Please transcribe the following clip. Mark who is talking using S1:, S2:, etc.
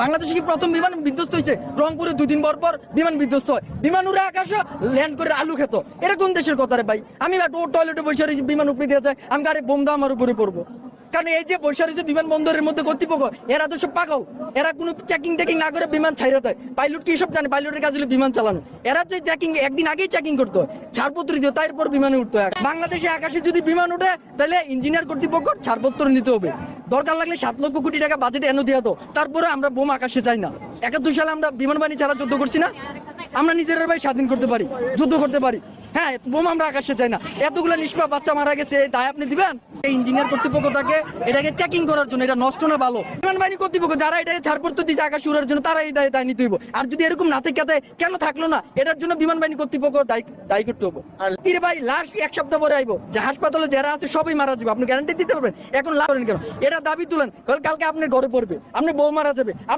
S1: বাংলাদেশে কি প্রথম বিমান বিধ্বস্ত হয়েছে? রংপুরে 2 দিন পর বিমান বিধ্বস্ত হয়, বিমান উড়ে আকাশে ল্যান্ড করে আলু খেত। এটা কোন দেশের কথা রে ভাই? আমি টয়লেটে বসে রয়েছি, বিমান উপরে দিয়ে যায়, আমি আরে বোম দাও আমার উপরে পড়বো। কারণ এই যে বসে রয়েছে বিমানবন্দরের মধ্যে কর্তৃপক্ষ, এরা তো সব পাগল। এরা কোনো চেকিং টেকিং না করে বিমান ছাইরা দেয়। পাইলট কি সব জানে? পাইলটের কাজ হলো বিমান চালানো। এরা যে চেকিং একদিন আগেই চেকিং করতো, ছাড়পত্র দিত, তারপর বিমানে উঠতো। বাংলাদেশে আকাশে যদি বিমান ওঠে তাহলে ইঞ্জিনিয়ার কর্তৃপক্ষ ছাড়পত্র নিতে হবে। দরকার লাগলে 7 লক্ষ কোটি টাকা বাজেট এনে দেওয়া তো, তারপরে আমরা বোম আকাশে চাই না। 71 সালে আমরা বিমান বাহিনী ছাড়া যুদ্ধ করছি না? আমরা নিজেরা ভাই স্বাধীন করতে পারি, যুদ্ধ করতে পারি। হ্যাঁ, বোম আমরা আকাশে চাই না। এতগুলো নিষ্পাপ বাচ্চা মারা গেছে, দায় আপনি দিবেন? এই ইঞ্জিনিয়ার কর্তৃপক্ষ থাকে এটাকে চেকিং করার জন্য, এটা নষ্ট না ভালো। বিমান বাহিনী কর্তৃপক্ষ যারা এটাকে ছাড়পত্র দিচ্ছে আকাশ উড়ার জন্য, তারা এই দায় নিতে হইব। আর যদি এরকম না থেকে কেন থাকলো না, এটার জন্য বিমান বাহিনী কর্তৃপক্ষ দায়ী করতে হবে। কিরে ভাই, লাশ 1 সপ্তাহ পরে আইবো, যে হাসপাতালে যারা আছে সবাই মারা যাবে, আপনি গ্যারান্টি দিতে পারবেন? এখন লাভ করেন কেন? এটা দাবি তুলেন, কালকে আপনার ঘরে পড়বে, আপনি বউ মারা যাবে, আপনি